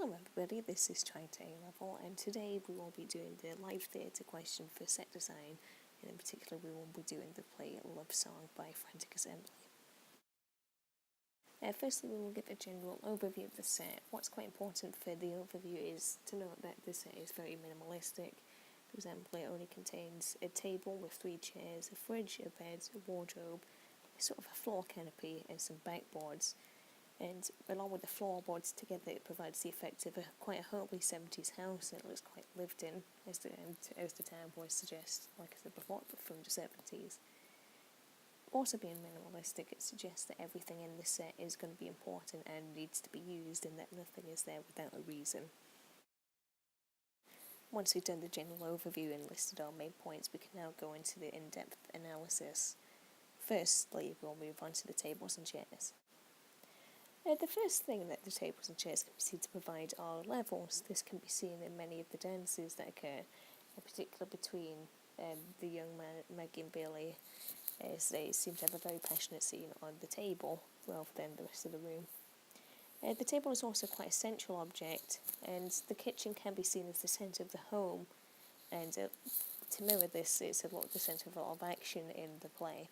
Hello everybody, this is Trying to A-Level, and today we will be doing the live theatre question for set design, and in particular we will be doing the play Lovesong by Frantic. Firstly, we will give a general overview of the set. What's quite important for the overview is to note that the set is very minimalistic. For example, it only contains a table with 3 chairs, a fridge, a bed, a wardrobe, sort of a floor canopy, and some backboards. And along with the floorboards together, it provides the effect of quite a homely 70s house, and it looks quite lived in, as the town boys suggest, like I said before, but from the 70s. Also being minimalistic, it suggests that everything in the set is going to be important and needs to be used, and that nothing is there without a reason. Once we've done the general overview and listed our main points, we can now go into the in-depth analysis. Firstly, we'll move on to the tables and chairs. The first thing that the tables and chairs can be seen to provide are levels. This can be seen in many of the dances that occur, in particular between the young man, Maggie and Billy, as they seem to have a very passionate scene on the table rather than the rest of the room. The table is also quite a central object, and the kitchen can be seen as the centre of the home, and to mirror this, it's the centre of a lot of action in the play.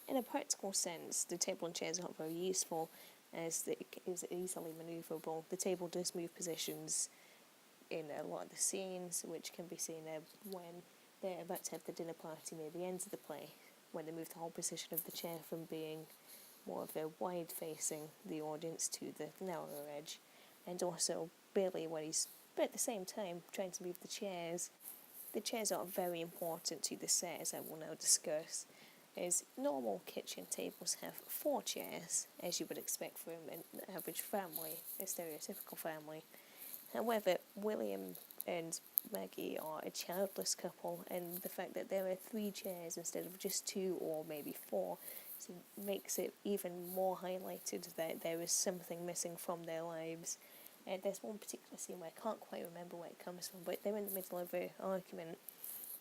In a practical sense, the table and chairs are not very useful, as it is easily manoeuvrable. The table does move positions in a lot of the scenes, which can be seen when they're about to have the dinner party near the end of the play, when they move the whole position of the chair from being more of a wide-facing the audience to the narrower edge, and also Billy when he's, but at the same time, trying to move the chairs. The chairs are very important to the set, as I will now discuss. Is normal kitchen tables have 4 chairs, as you would expect from an average family, a stereotypical family. However, William and Maggie are a childless couple, and the fact that there are 3 chairs instead of just 2 or maybe 4 makes it even more highlighted that there is something missing from their lives. There's one particular scene where I can't quite remember where it comes from, but they're in the middle of an argument,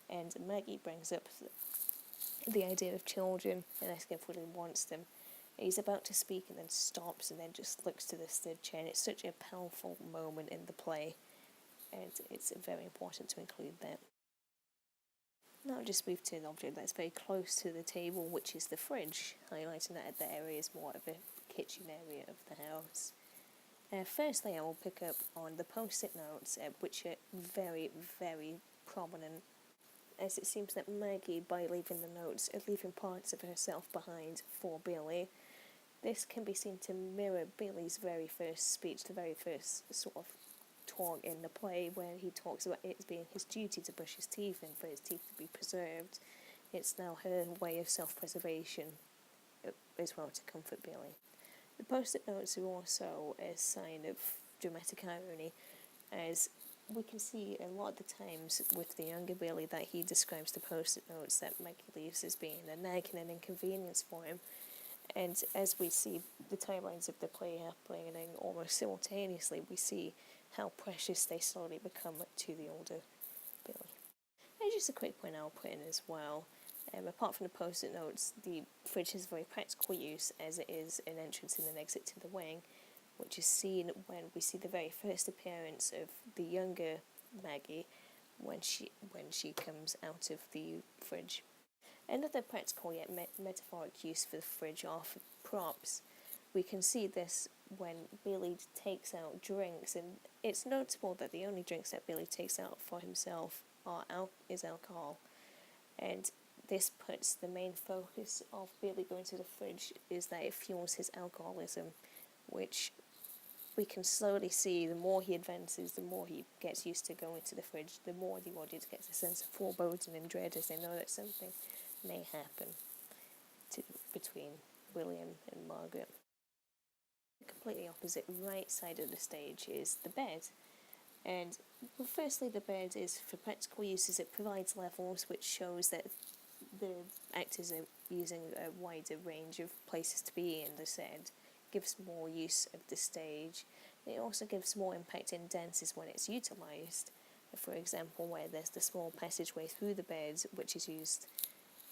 and Maggie brings up the idea of children and asking if William wants them. He's about to speak and then stops and then just looks to this 3rd chair, and it's such a powerful moment in the play, and it's very important to include that. Now I'll just move to an object that's very close to the table, which is the fridge, highlighting that the area is more of a kitchen area of the house. Firstly, I will pick up on the post-it notes, which are very, very prominent, as it seems that Maggie, by leaving the notes, is leaving parts of herself behind for Billy. This can be seen to mirror Billy's very first speech, the very first sort of talk in the play, where he talks about it being his duty to brush his teeth and for his teeth to be preserved. It's now her way of self-preservation as well to comfort Billy. The post-it notes are also a sign of dramatic irony, as we can see a lot of the times with the younger Billy that he describes the post-it notes that Maggie leaves as being a nag and an inconvenience for him. And as we see the timelines of the play happening almost simultaneously, we see how precious they slowly become to the older Billy. And just a quick point I'll put in as well. Apart from the post-it notes, the fridge has very practical use, as it is an entrance and an exit to the wing, which is seen when we see the very first appearance of the younger Maggie when she comes out of the fridge. Another practical yet metaphoric use for the fridge are for props. We can see this when Billy takes out drinks, and it's notable that the only drinks that Billy takes out for himself is alcohol, and this puts the main focus of Billy going to the fridge is that it fuels his alcoholism, which we can slowly see. The more he advances, the more he gets used to going to the fridge, the more the audience gets a sense of foreboding and dread as they know that something may happen between William and Margaret. The completely opposite right side of the stage is the bed. And firstly, the bed is for practical uses. It provides levels, which shows that the actors are using a wider range of places to be in the set. Gives more use of the stage. It also gives more impact in dances when it's utilised. For example, where there's the small passageway through the bed, which is used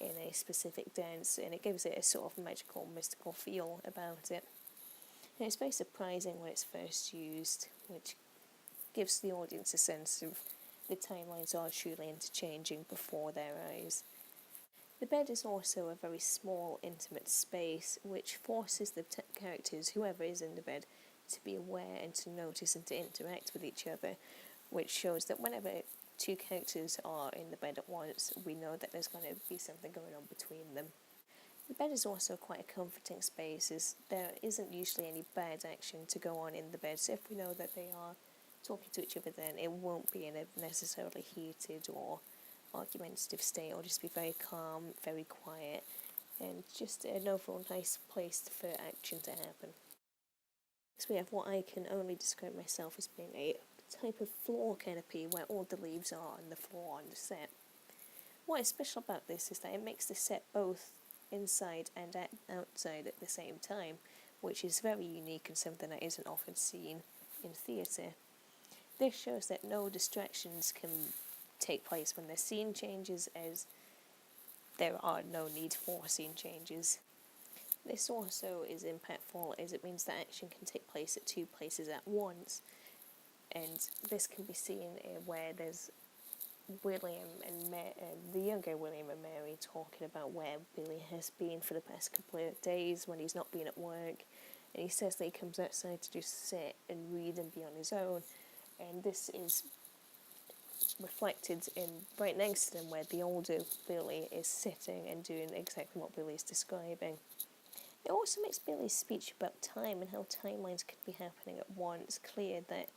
in a specific dance, and it gives it a sort of magical, mystical feel about it. And it's very surprising when it's first used, which gives the audience a sense of the timelines are truly interchanging before their eyes. The bed is also a very small, intimate space, which forces the characters, whoever is in the bed, to be aware and to notice and to interact with each other, which shows that whenever two characters are in the bed at once, we know that there's going to be something going on between them. The bed is also quite a comforting space, as there isn't usually any bad action to go on in the bed, so if we know that they are talking to each other, then it won't be in a necessarily heated or argumentative state. It'll just be very calm, very quiet, and just an overall nice place for action to happen. Next we have what I can only describe myself as being a type of floor canopy where all the leaves are on the floor on the set. What is special about this is that it makes the set both inside and outside at the same time, which is very unique and something that isn't often seen in theatre. This shows that no distractions can take place when the scene changes, as there are no need for scene changes. This also is impactful as it means that action can take place at two places at once, and this can be seen where there's William and the younger William and Mary talking about where Billy has been for the past couple of days when he's not been at work, and he says that he comes outside to just sit and read and be on his own, and this is reflected in right next to them where the older Billy is sitting and doing exactly what Billy is describing. It also makes Billy's speech about time and how timelines could be happening at once clear that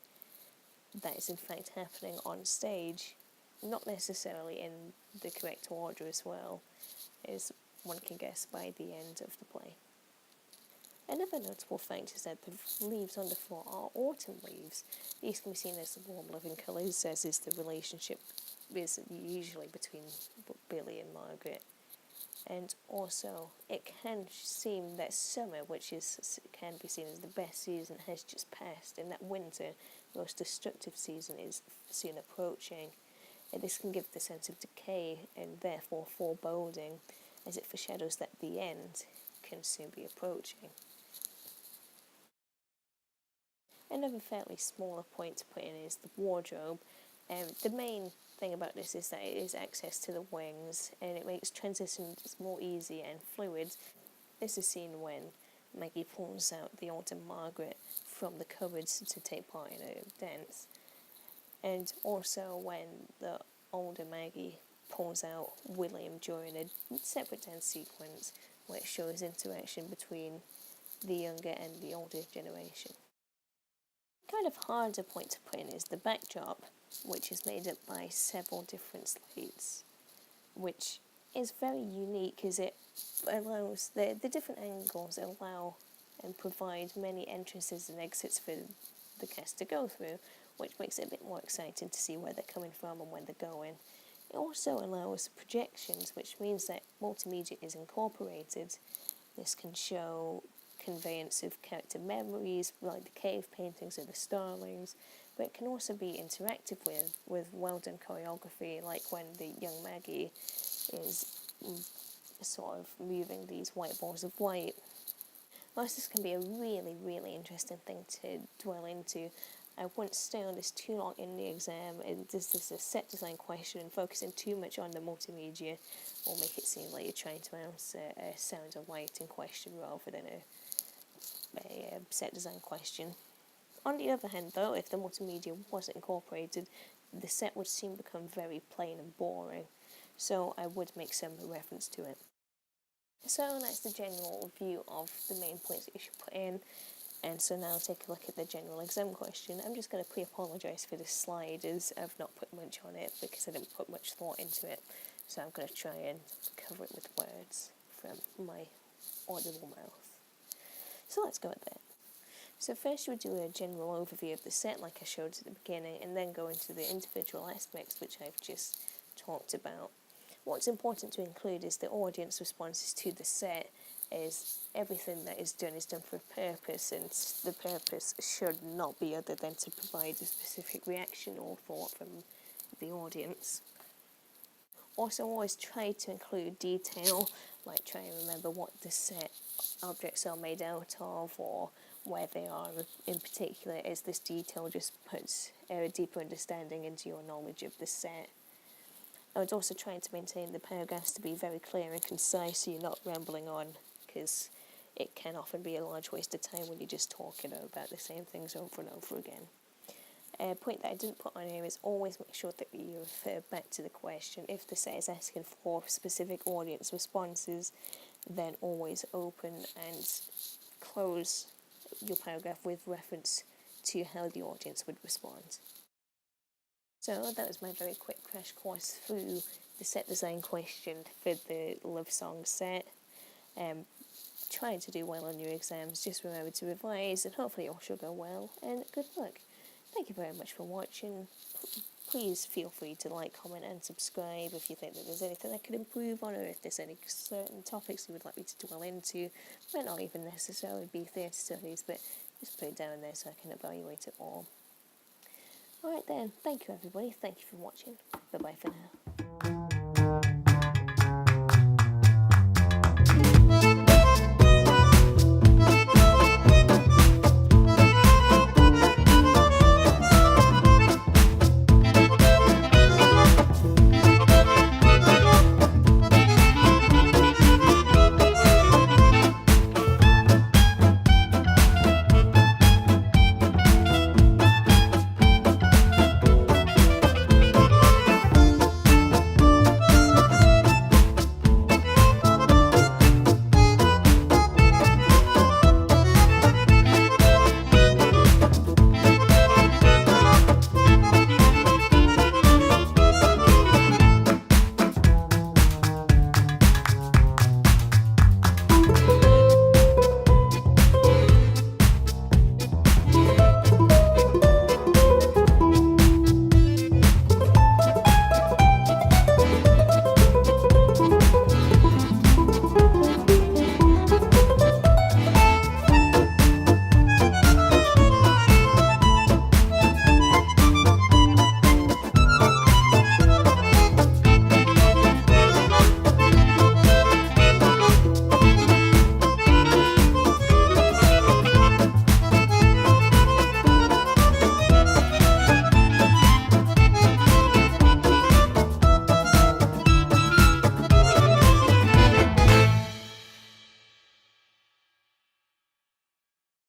that is in fact happening on stage, not necessarily in the correct order as well, as one can guess by the end of the play. Another notable fact is that the leaves on the floor are autumn leaves. These can be seen as the warm, loving colours, as is the relationship is usually between Billy and Margaret. And also, it can seem that summer, which can be seen as the best season, has just passed, and that winter, the most destructive season, is soon approaching. And this can give the sense of decay and therefore foreboding, as it foreshadows that the end can soon be approaching. Another fairly smaller point to put in is the wardrobe. The main thing about this is that it is access to the wings, and it makes transitions more easy and fluid. This is seen when Maggie pulls out the older Margaret from the cupboards to take part in a dance, and also when the older Maggie pulls out William during a separate dance sequence where it shows interaction between the younger and the older generation. Kind of harder point to put in is the backdrop, which is made up by several different slates, which is very unique as it allows the different angles allow and provide many entrances and exits for the cast to go through, which makes it a bit more exciting to see where they're coming from and where they're going. It also allows projections, which means that multimedia is incorporated. This can show conveyance of character memories, like the cave paintings or the starlings, but it can also be interactive with well-done choreography, like when the young Maggie is sort of moving these white balls of white. Whilst this can be a really, really interesting thing to dwell into, I wouldn't stay on this too long in the exam, and this is a set design question, and focusing too much on the multimedia will make it seem like you're trying to answer a sound and lighting question rather than a set design question. On the other hand though, if the multimedia wasn't incorporated, the set would soon become very plain and boring, so I would make some reference to it. So that's the general view of the main points that you should put in, and so now take a look at the general exam question. I'm just going to pre-apologise for this slide as I've not put much on it because I didn't put much thought into it, so I'm going to try and cover it with words from my audible mouth. So let's go with that. So first you would do a general overview of the set like I showed at the beginning, and then go into the individual aspects which I've just talked about. What's important to include is the audience responses to the set, as everything that is done for a purpose, and the purpose should not be other than to provide a specific reaction or thought from the audience. Also always try to include detail, like try and remember what the set objects are made out of, or where they are in particular, as this detail just puts a deeper understanding into your knowledge of the set. I was also trying to maintain the paragraphs to be very clear and concise, so you're not rambling on, because it can often be a large waste of time when you're just talking about the same things over and over again. A point that I didn't put on here is always make sure that you refer back to the question. If the set is asking for specific audience responses, then always open and close your paragraph with reference to how the audience would respond. So that was my very quick crash course through the set design question for the Lovesong set. Trying to do well on your exams, just remember to revise, and hopefully it all should go well, and good luck. Thank you very much for watching. Please feel free to like, comment and subscribe if you think that there's anything I could improve on, or if there's any certain topics you would like me to dwell into. Might not even necessarily be theatre studies, but just put it down there so I can evaluate it all. Alright then, thank you everybody, thank you for watching. Bye bye for now.